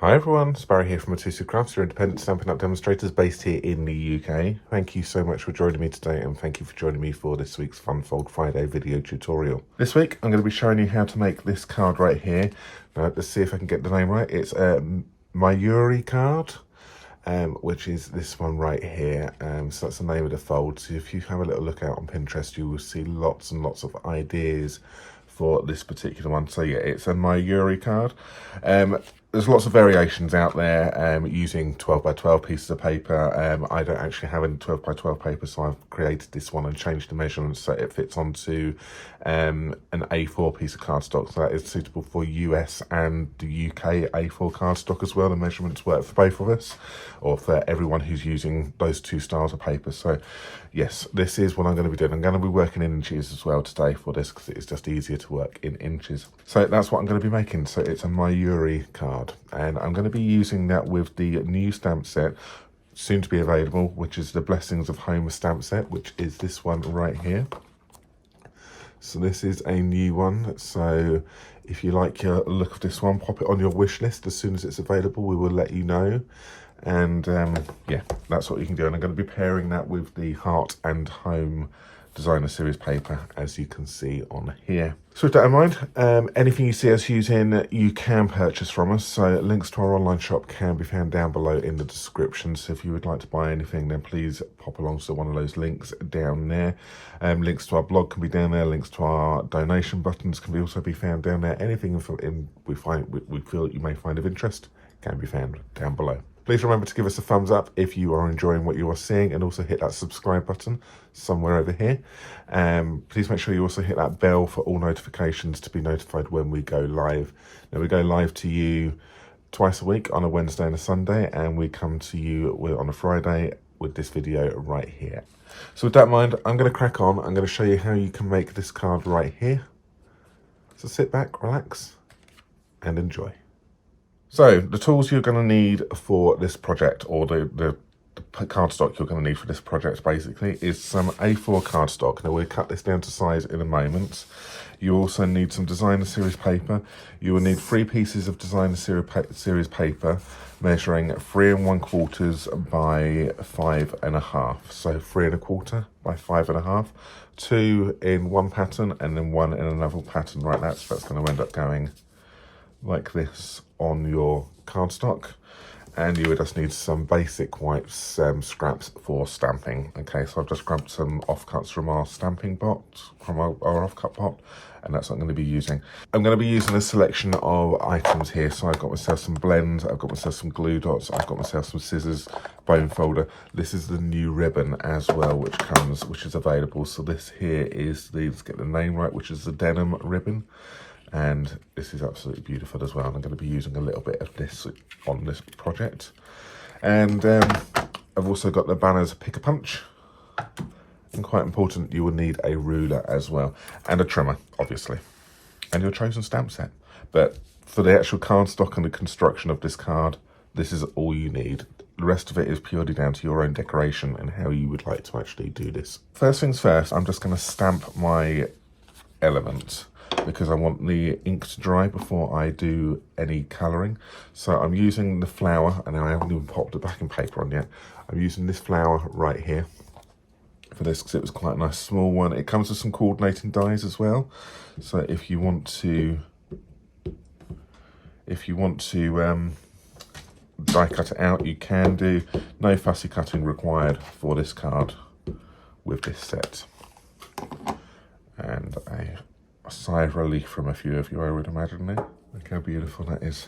Hi everyone, it's Barry here from Mitosu Crafts, your independent Stampin' Up demonstrators based here in the UK. Thank you so much for joining me today, and thank you for joining me for this week's Fun Fold Friday video tutorial. This week I'm going to be showing you how to make this card right here. Now let's see if I can get the name right. It's a Miura card, which is this one right here. So that's the name of the fold. So if you have a little look out on Pinterest, you will see lots and lots of ideas for this particular one. So yeah, it's a Miura card. There's lots of variations out there using 12 by 12 pieces of paper. I don't actually have any 12 by 12 paper, so I've created this one and changed the measurements so it fits onto an A4 piece of cardstock. So that is suitable for US and the UK A4 cardstock as well. The measurements work for both of us, or for everyone who's using those two styles of paper. So yes, this is what I'm going to be doing. I'm going to be working in inches as well today for this, because it's just easier to work in inches. So that's what I'm going to be making. So it's a Miura card, and I'm going to be using that with the new stamp set soon to be available, which is the Blessings of Home stamp set, which is this one right here. So this is a new one. So if you like your look of this one, pop it on your wish list. As soon as it's available, we will let you know. And yeah, that's what you can do. And I'm going to be pairing that with the Heart and Home Designer Series paper, as you can see on here. So with that in mind, anything you see us using, you can purchase from us. So links to our online shop can be found down below in the description. So if you would like to buy anything, then please pop along to one of those links down there. Links to our blog can be down there. Links to our donation buttons can also be found down there. Anything we feel that you may find of interest can be found down below. Please remember to give us a thumbs up if you are enjoying what you are seeing, and also hit that subscribe button somewhere over here. Please make sure you also hit that bell for all notifications to be notified when we go live. Now, we go live to you twice a week, on a Wednesday and a Sunday, and we come to you on a Friday with this video right here. So with that in mind, I'm going to crack on. I'm going to show you how you can make this card right here. So sit back, relax, and enjoy. So the tools you're going to need for this project, or the cardstock you're going to need for this project basically, is some A4 cardstock. Now we'll cut this down to size in a moment. You also need some Designer Series paper. You will need 3 pieces of Designer Series paper measuring 3 1/4 by 5 1/2. So 3 1/4 by 5 1/2. 2 in one pattern and then 1 in another pattern. Right, that's going to end up going like this on your cardstock. And you would just need some basic white scraps for stamping. Okay, so I've just grabbed some offcuts from our stamping pot, from our offcut pot, and that's what I'm going to be using. I'm going to be using a selection of items here. So I've got myself some blends, I've got myself some glue dots, I've got myself some scissors, bone folder. This is the new ribbon as well, which is available. So this here is let's get the name right, which is the denim ribbon. And this is absolutely beautiful as well. And I'm going to be using a little bit of this on this project. And I've also got the Banners Pick-a-Punch. And quite important, you will need a ruler as well. And a trimmer, obviously. And your chosen stamp set. But for the actual cardstock and the construction of this card, this is all you need. The rest of it is purely down to your own decoration and how you would like to actually do this. First things first, I'm just going to stamp my element, because I want the ink to dry before I do any colouring. So I'm using the flower, and I haven't even popped the backing paper on yet. I'm using this flower right here for this, because it was quite a nice small one. It comes with some coordinating dies as well. So if you want to die cut it out, you can do. No fussy cutting required for this card with this set. And a sigh of relief from a few of you, I would imagine there. Look how beautiful that is.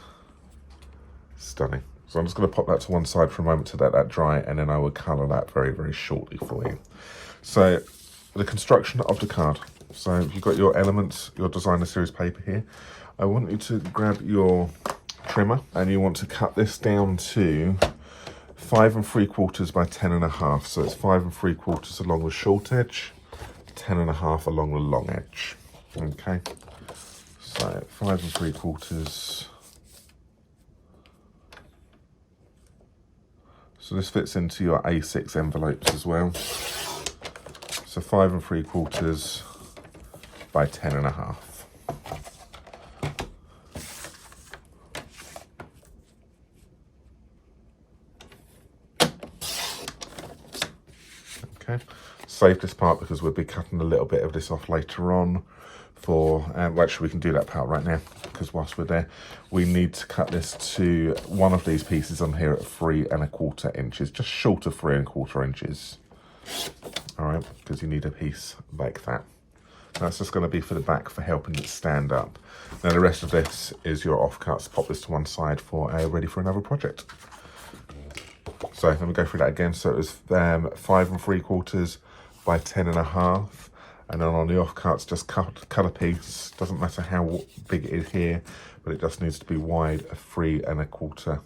Stunning. So I'm just going to pop that to one side for a moment to let that dry, and then I will colour that very, very shortly for you. So the construction of the card. So you've got your elements, your Designer Series paper here. I want you to grab your trimmer, and you want to cut this down to 5 3/4 by 10 1/2. So it's 5 3/4 along the short edge, 10 1/2 along the long edge. Okay, so 5 3/4. So this fits into your A6 envelopes as well. So 5 3/4 by 10 1/2. Okay, save this part because we'll be cutting a little bit of this off later on for, well, actually we can do that part right now, because whilst we're there, we need to cut this to one of these pieces on here at 3 1/4 inches, just short of 3 1/4 inches. All right, because you need a piece like that. That's just going to be for the back for helping it stand up. Now the rest of this is your offcuts. Pop this to one side for ready for another project. So let me go through that again. So it was 5 3/4 by 10 1/2. And then on the offcuts, just cut a piece. Doesn't matter how big it is here, but it just needs to be wide 3 1/4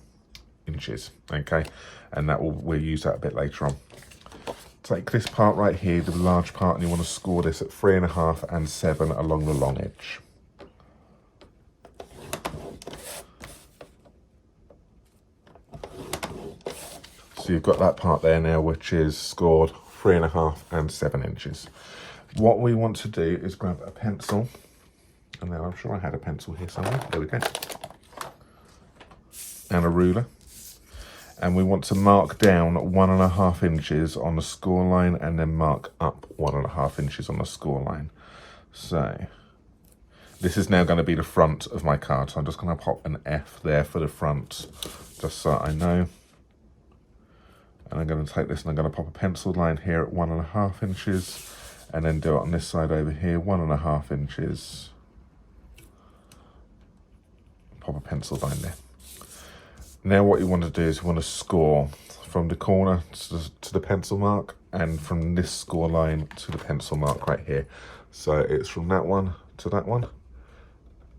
inches. Okay, and that we'll use that a bit later on. Take this part right here, the large part, and you want to score this at 3 1/2 and 7 along the long edge. So you've got that part there now, which is scored 3 1/2 and 7 inches. What we want to do is grab a pencil, and now I'm sure I had a pencil here somewhere. There we go. And a ruler. And we want to mark down 1 1/2 inches on the score line, and then mark up 1 1/2 inches on the score line. So this is now going to be the front of my card. So I'm just going to pop an F there for the front, just so I know. And I'm going to take this and I'm going to pop a pencil line here at 1 1/2 inches. And then do it on this side over here, 1 1/2 inches. Pop a pencil line there. Now what you want to do is you want to score from the corner to the pencil mark, and from this score line to the pencil mark right here. So it's from that one to that one,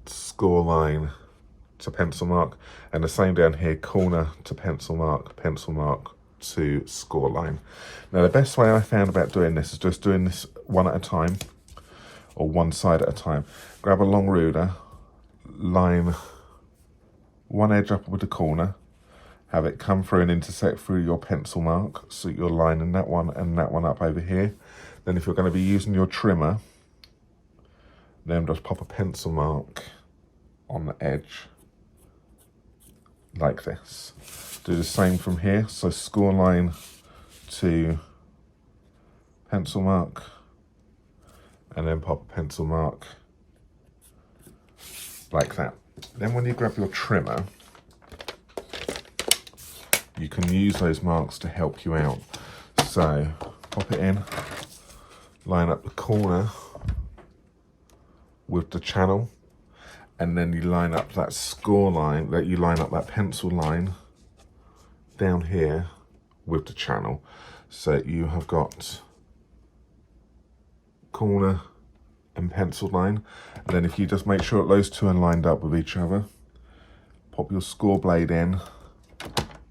score line to pencil mark, and the same down here, corner to pencil mark to score line. Now the best way I found about doing this is just doing this one at a time, or one side at a time. Grab a long ruler, line one edge up with the corner, have it come through and intersect through your pencil mark, so you're lining that one and that one up over here. Then if you're going to be using your trimmer, then just pop a pencil mark on the edge like this. Do the same from here, so score line to pencil mark, and then pop a pencil mark like that. Then when you grab your trimmer, you can use those marks to help you out. So pop it in, line up the corner with the channel, and then you line up that score line, you line up that pencil line down here with the channel. So you have got corner and pencil line, and then if you just make sure that those two are lined up with each other, pop your score blade in.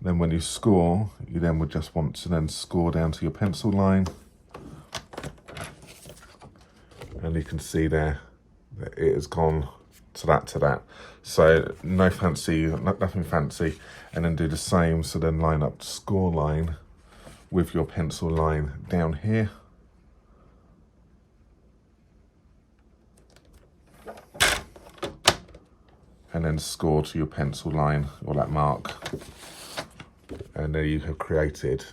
Then when you score, you then would just want to then score down to your pencil line, and you can see there that it has gone to that. So no fancy, nothing fancy, and then do the same. So then line up the score line with your pencil line down here. And then score to your pencil line, or that mark. And there you have created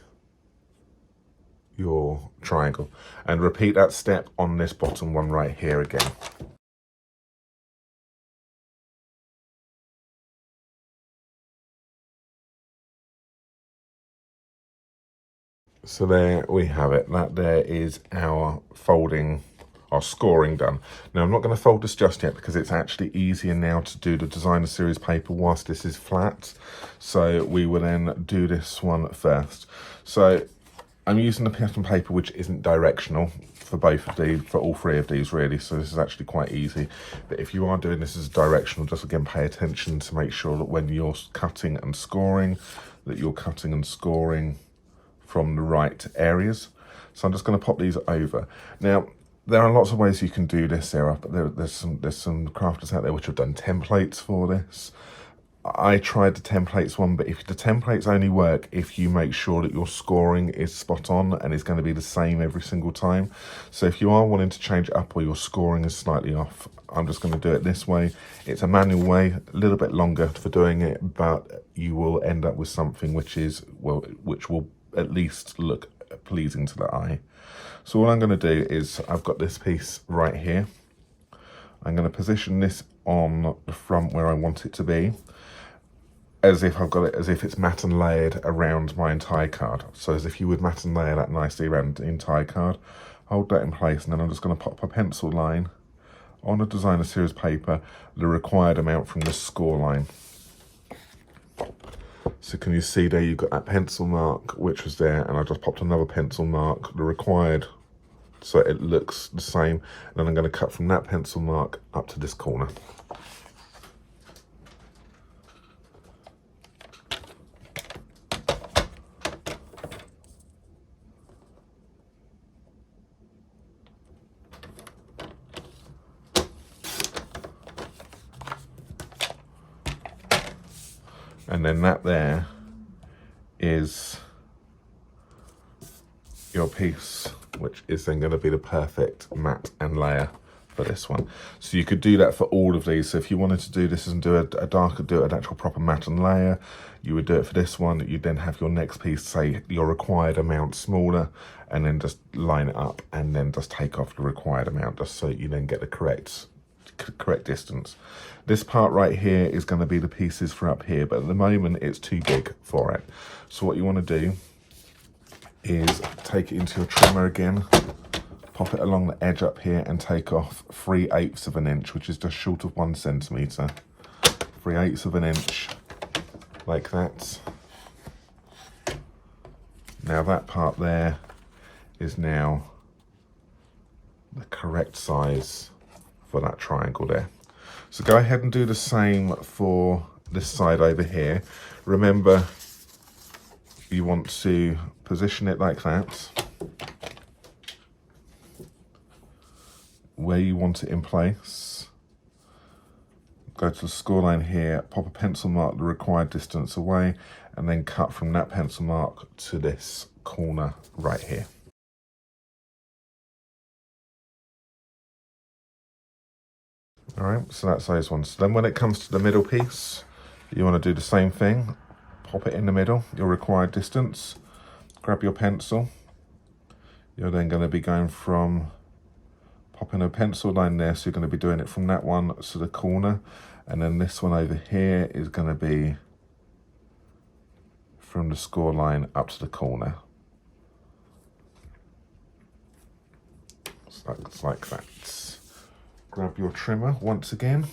your triangle. And repeat that step on this bottom one right here again. So there we have it. That there is our folding, our scoring done. Now I'm not going to fold this just yet because it's actually easier now to do the designer series paper whilst this is flat. So we will then do this one first. So I'm using the pattern paper which isn't directional for both of these, for all three of these really. So this is actually quite easy. But if you are doing this as directional, just again pay attention to make sure that when you're cutting and scoring, that you're cutting and scoring from the right areas. So I'm just going to pop these over. Now, there are lots of ways you can do this, Sarah, but there's some crafters out there which have done templates for this. I tried the templates one, but if the templates only work if you make sure that your scoring is spot on and it's going to be the same every single time. So if you are wanting to change it up or your scoring is slightly off, I'm just going to do it this way. It's a manual way, a little bit longer for doing it, but you will end up with something which is, well, which will at least look pleasing to the eye. So all I'm going to do is, I've got this piece right here. I'm going to position this on the front where I want it to be, as if I've got it, as if it's matte and layered around my entire card. So as if you would matte and layer that nicely around the entire card. Hold that in place, and then I'm just going to pop a pencil line on a designer series paper, the required amount from the score line. So can you see there, you've got that pencil mark which was there, and I just popped another pencil mark, the required, so it looks the same. And then I'm going to cut from that pencil mark up to this corner. And then that there is your piece, which is then going to be the perfect matte and layer for this one. So you could do that for all of these. So if you wanted to do this and do a darker, do an actual proper matte and layer, you would do it for this one. You'd then have your next piece, say your required amount smaller, and then just line it up and then just take off the required amount, just so you then get the correct distance. This part right here is going to be the pieces for up here, but at the moment it's too big for it. So what you want to do is take it into your trimmer again, pop it along the edge up here and take off 3/8 of an inch, which is just short of 1 centimetre. 3/8 of an inch, like that. Now that part there is now the correct size for that triangle there. So go ahead and do the same for this side over here. Remember, you want to position it like that, where you want it in place. Go to the score line here, pop a pencil mark the required distance away, and then cut from that pencil mark to this corner right here. All right, so that's those ones. So then when it comes to the middle piece, you want to do the same thing. Pop it in the middle, your required distance. Grab your pencil. You're then going to be going from popping a pencil line there, so you're going to be doing it from that one to the corner. And then this one over here is going to be from the score line up to the corner. So it's like that. Grab your trimmer once again,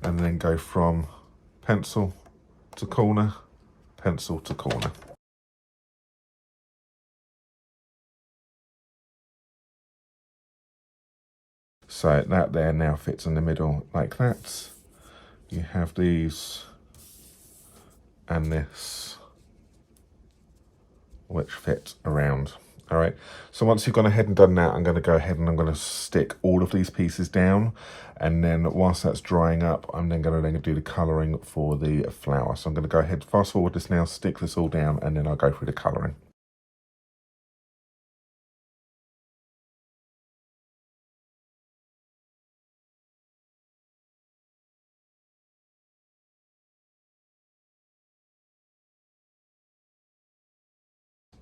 and then go from pencil to corner, pencil to corner. So that there now fits in the middle like that. You have these and this, which fit around. All right, so once you've gone ahead and done that, I'm going to go ahead and I'm going to stick all of these pieces down, and then whilst that's drying up, I'm then going to do the colouring for the flower. So I'm going to go ahead, fast forward this now, stick this all down, and then I'll go through the colouring.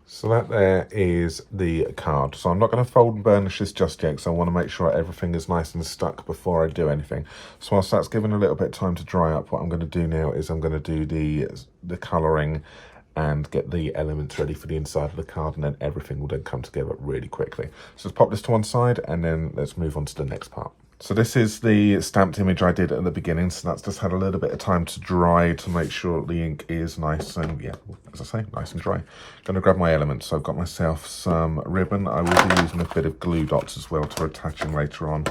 So that there is the card. So I'm not going to fold and burnish this just yet, because I want to make sure everything is nice and stuck before I do anything. So whilst that's given a little bit of time to dry up, what I'm going to do now is I'm going to do the colouring and get the elements ready for the inside of the card, and then everything will then come together really quickly. So let's pop this to one side, and then let's move on to the next part. So this is the stamped image I did at the beginning, so that's just had a little bit of time to dry to make sure the ink is nice and, yeah, as I say, nice and dry. Going to grab my elements. So I've got myself some ribbon. I will be using a bit of glue dots as well to attaching later on.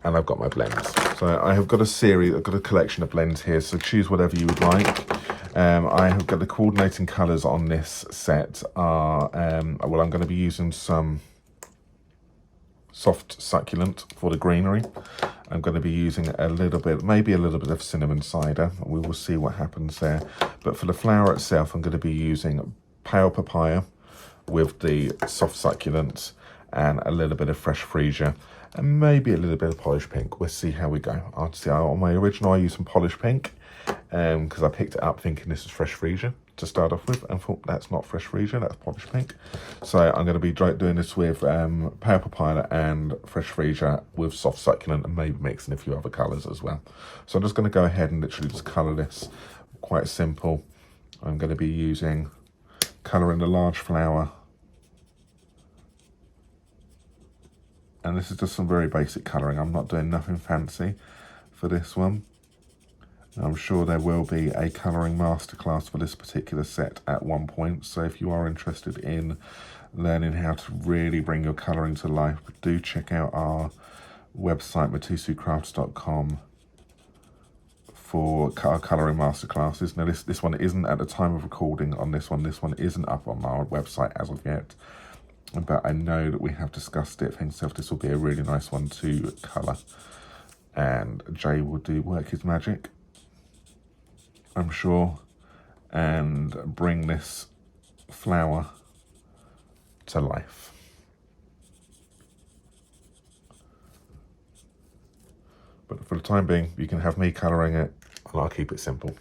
And I've got my blends. So I have got a series, I've got a collection of blends here, so choose whatever you would like. I have got the coordinating colours on this set are, well, I'm going to be using some soft succulent for the greenery. I'm going to be using a little bit, maybe a little bit of cinnamon cider. We will see what happens there. But for the flower itself, I'm going to be using pale papaya with the soft succulent and a little bit of fresh freesia and maybe a little bit of polished pink. We'll see how we go. I'll see. On my original, I used some polished pink because I picked it up thinking this is fresh freesia. to start off with, and thought that's not fresh freesia, that's polished pink. So I'm going to be doing this with Paper Pilot and fresh freesia with soft succulent, and maybe mixing a few other colours as well. So I'm just going to go ahead and literally just colour this. Quite simple. I'm going to be using colour in the large flower, and this is just some very basic colouring. I'm not doing nothing fancy for this one. I'm sure there will be a colouring masterclass for this particular set at one point, so if you are interested in learning how to really bring your colouring to life, do check out our website mitosukcrafts.com for our colouring masterclasses. Now this one isn't at the time of recording on this one isn't up on our website as of yet, but I know that we have discussed it. Thanks to this will be a really nice one to colour, and Jay will work his magic, I'm sure, and bring this flower to life. But for the time being, you can have me colouring it, and I'll keep it simple.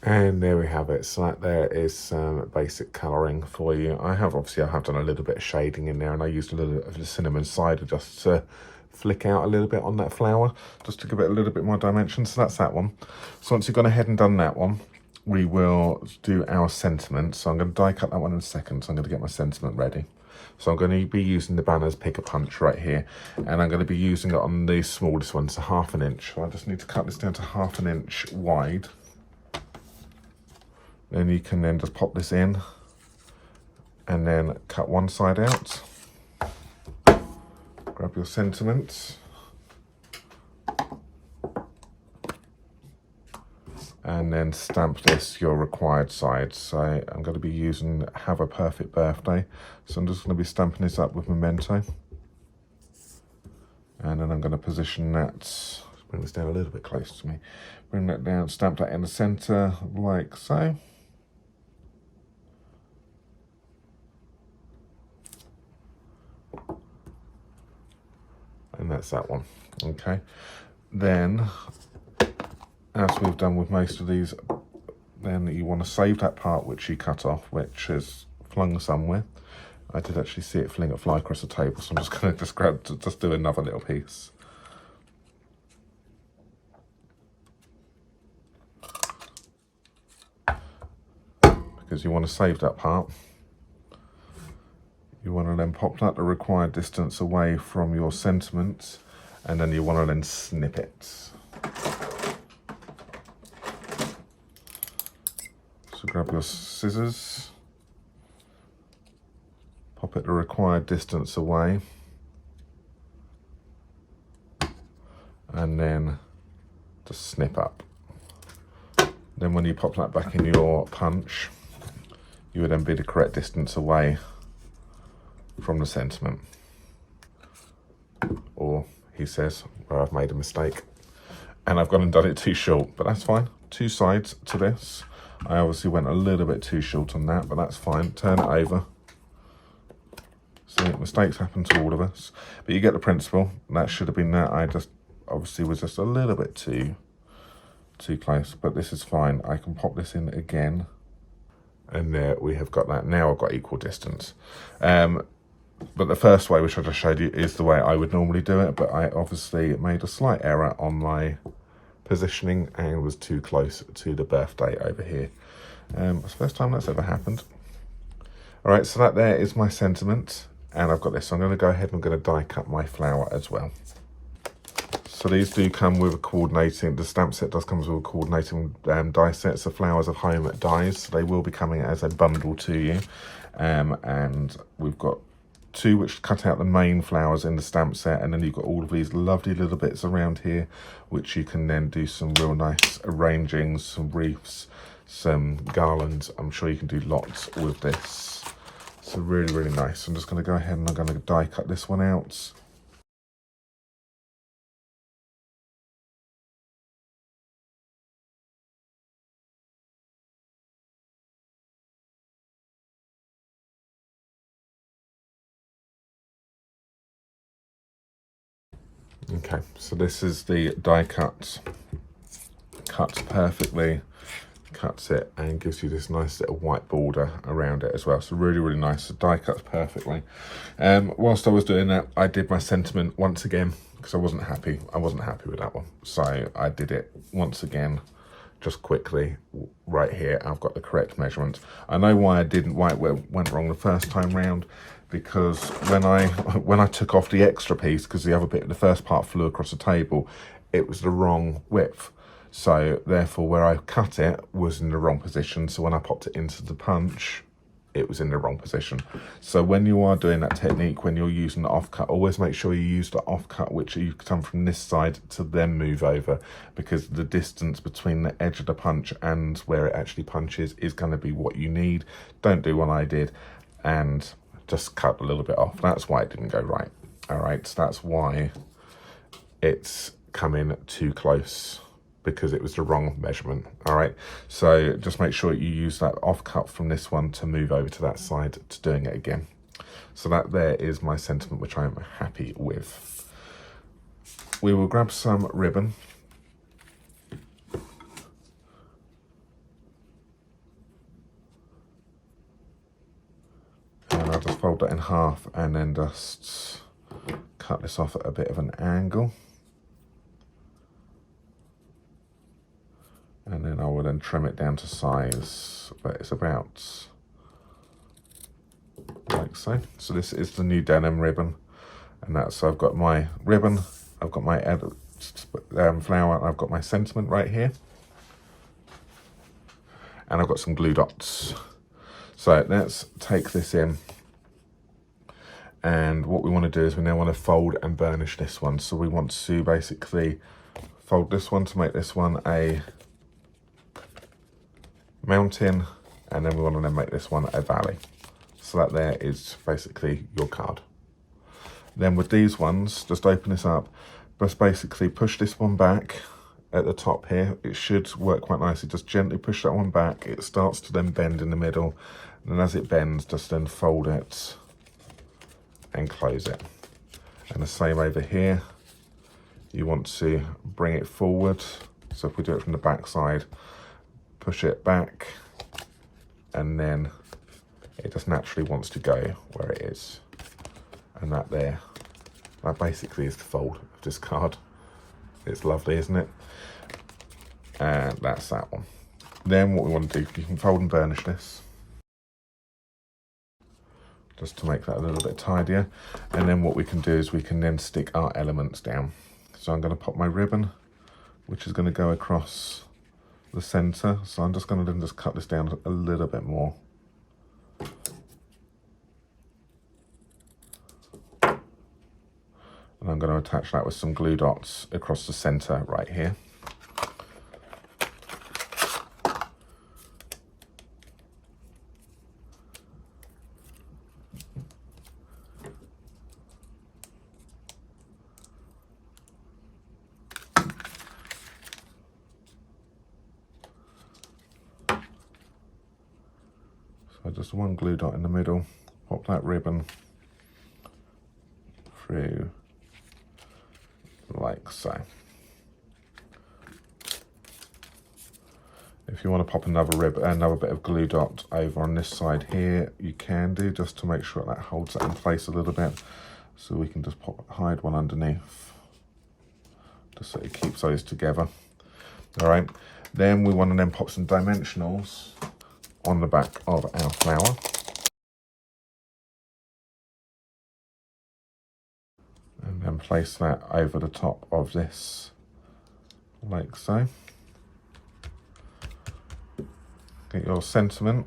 And there we have it. So that there is some basic colouring for you. I have done a little bit of shading in there, and I used a little bit of the cinnamon cider just to flick out a little bit on that flower, just to give it a little bit more dimension. So that's that one. So once you've gone ahead and done that one, we will do our sentiment. So I'm going to die cut that one in a second. So I'm going to get my sentiment ready. So I'm going to be using the Banner's Pick a Punch right here, and I'm going to be using it on the smallest one, so 1/2 inch. So I just need to cut this down to 1/2 inch wide. Then you can then just pop this in and then cut one side out. Grab your sentiments and then stamp this your required side. So I'm going to be using Have a Perfect Birthday. So I'm just going to be stamping this up with Memento. And then I'm going to position that, bring this down a little bit closer to me. Bring that down, stamp that in the center like so. And that's that one. Okay, then as we've done with most of these, then you want to save that part which you cut off, which is flung somewhere. I did actually see it fly across the table, so I'm just going to just do another little piece. Because you want to save that part. You want to then pop that the required distance away from your sentiment, and then you want to then snip it. So grab your scissors, pop it the required distance away, and then just snip up. Then when you pop that back in your punch, you would then be the correct distance away from the sentiment. Or he says, where I've made a mistake and I've gone and done it too short, but that's fine. Two sides to this. I obviously went a little bit too short on that, but that's fine. Turn it over. See, mistakes happen to all of us, but you get the principle. That should have been that. I just obviously was just a little bit too close, but this is fine. I can pop this in again, and there we have got that. Now I've got equal distance. But the first way, which I just showed you, is the way I would normally do it, but I obviously made a slight error on my positioning and was too close to the birthday over here. It's the first time that's ever happened. All right, so that there is my sentiment, and I've got this. So I'm going to go ahead and I'm going to die cut my flower as well. So these do come with a coordinating, the stamp set does come with a coordinating die set. So Flowers of Home dies, so they will be coming as a bundle to you. And we've got 2 which cut out the main flowers in the stamp set, and then you've got all of these lovely little bits around here which you can then do some real nice arrangings, some wreaths, some garlands. I'm sure you can do lots with this. So really, really nice. I'm just going to go ahead and I'm going to die cut this one out. Okay, so this is the die cut. Cuts perfectly, cuts it and gives you this nice little white border around it as well. So really, really nice. The die cuts perfectly. Whilst I was doing that, I did my sentiment once again because I wasn't happy. I wasn't happy with that one. So I did it once again, just quickly right here. I've got the correct measurement. I know why it went wrong the first time round, because when I took off the extra piece, because the other bit, the first part flew across the table, it was the wrong width. So therefore where I cut it was in the wrong position. So when I popped it into the punch, it was in the wrong position. So when you are doing that technique, when you're using the offcut, always make sure you use the offcut, which you come from this side to then move over, because the distance between the edge of the punch and where it actually punches is going to be what you need. Don't do what I did and just cut a little bit off. That's why it didn't go right. All right, so that's why it's coming too close, because it was the wrong measurement. All right, so just make sure you use that offcut from this one to move over to that side to doing it again. So that there is my sentiment, which I am happy with. We will grab some ribbon. And I'll just fold that in half and then just cut this off at a bit of an angle. And then I will then trim it down to size, but it's about like so. So this is the new denim ribbon, and that's, so I've got my ribbon, I've got my flower, and I've got my sentiment right here, and I've got some glue dots. So let's take this in, and what we want to do is we now want to fold and burnish this one. So we want to basically fold this one to make this one a mountain, and then we want to then make this one a valley. So that there is basically your card. Then with these ones, just open this up, just basically push this one back at the top here. It should work quite nicely. Just gently push that one back. It starts to then bend in the middle, and as it bends, just then fold it and close it. And the same over here, you want to bring it forward. So if we do it from the back side, push it back, and then it just naturally wants to go where it is. And that there, that basically is the fold of this card. It's lovely, isn't it? And that's that one. Then what we want to do, you can fold and burnish this, just to make that a little bit tidier. And then what we can do is we can then stick our elements down. So I'm going to pop my ribbon, which is going to go across the center. So I'm just going to then just cut this down a little bit more. And I'm going to attach that with some glue dots across the center right here. So just one glue dot in the middle, pop that ribbon through like so. If you want to pop another bit of glue dot over on this side here, you can do, just to make sure that holds that in place a little bit. So we can just hide one underneath, just so it keeps those together. All right, then we want to then pop some dimensionals on the back of our flower. And then place that over the top of this, like so. Get your sentiment.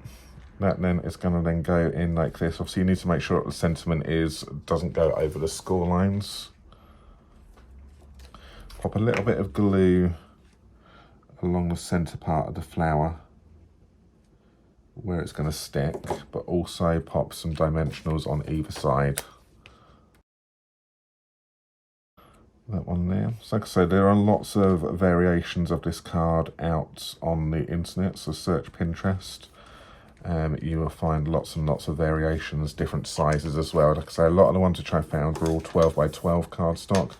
That then is going to then go in like this. Obviously you need to make sure that the sentiment doesn't go over the score lines. Pop a little bit of glue along the centre part of the flower where it's going to stick, but also pop some dimensionals on either side. That one there. So like I say, there are lots of variations of this card out on the internet, so search Pinterest. You will find lots and lots of variations, different sizes as well. Like I say, a lot of the ones which I found were all 12 by 12 cardstock.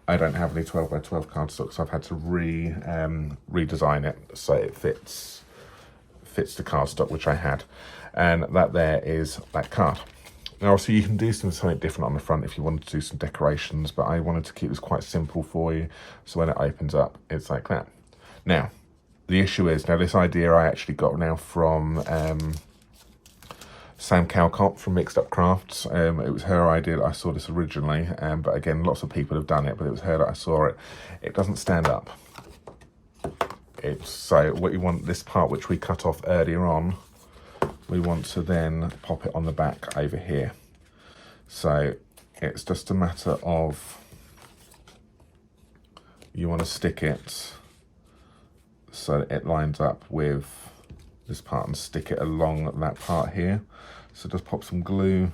I don't have any 12 by 12 cardstock, so I've had to redesign it so it fits the cardstock which I had. And that there is that card. Now obviously you can do something different on the front if you wanted to do some decorations, but I wanted to keep this quite simple for you, so when it opens up it's like that. Now the issue is, now this idea I actually got now from Sam Calcott from Mixed Up Crafts. It was her idea that I saw this originally, but again lots of people have done it, but it was her that I saw it. It doesn't stand up. So what you want, this part which we cut off earlier on, we want to then pop it on the back over here. So it's just a matter of, you want to stick it so that it lines up with this part and stick it along that part here. So just pop some glue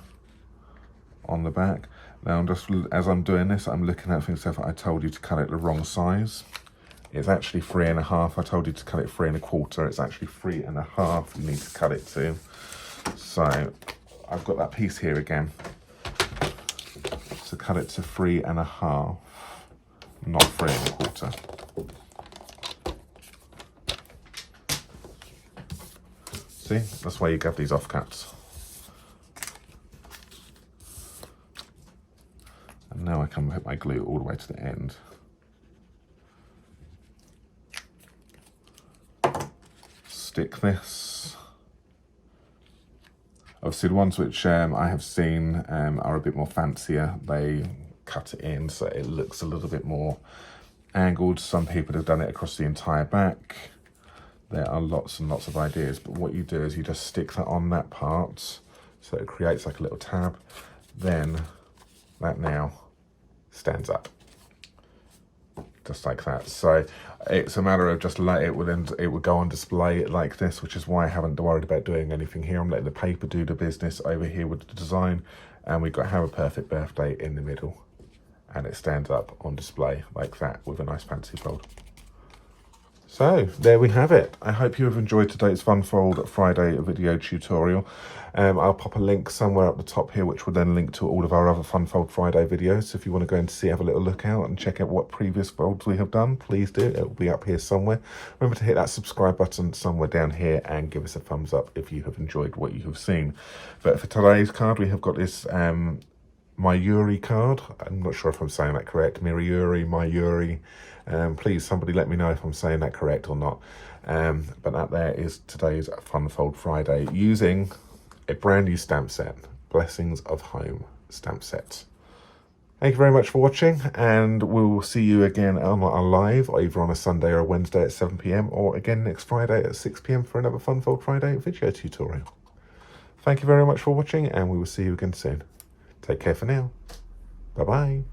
on the back. Now as I'm doing this, I'm looking at things. So I told you to cut it the wrong size. It's actually 3.5. I told you to cut it 3 1/4. It's actually 3.5 you need to cut it to. So I've got that piece here again. So cut it to 3.5, not 3 1/4. See, that's why you get these offcuts. And now I can hit my glue all the way to the end. Stick this. Obviously the ones which I have seen are a bit more fancier. They cut it in so it looks a little bit more angled. Some people have done it across the entire back. There are lots and lots of ideas, but what you do is you just stick that on that part so it creates like a little tab. Then that now stands up. Just like that. So it's a matter of just it would go on display like this, which is why I haven't worried about doing anything here. I'm letting the paper do the business over here with the design, and we've got Have a Perfect Birthday in the middle, and it stands up on display like that with a nice fancy fold. So there we have it. I hope you have enjoyed today's Fun Fold Friday video tutorial. I'll pop a link somewhere up the top here, which will then link to all of our other Fun Fold Friday videos. So if you want to go and have a little look out and check out what previous folds we have done, please do. It will be up here somewhere. Remember to hit that subscribe button somewhere down here and give us a thumbs up if you have enjoyed what you have seen. But for today's card, we have got this Miura card. I'm not sure if I'm saying that correct. Miura. Please, somebody let me know if I'm saying that correct or not. But that there is today's Fun Fold Friday using a brand new stamp set, Blessings of Home stamp set. Thank you very much for watching, and we will see you again on our live, either on a Sunday or a Wednesday at 7 PM, or again next Friday at 6 PM for another Fun Fold Friday video tutorial. Thank you very much for watching, and we will see you again soon. Take care for now. Bye-bye.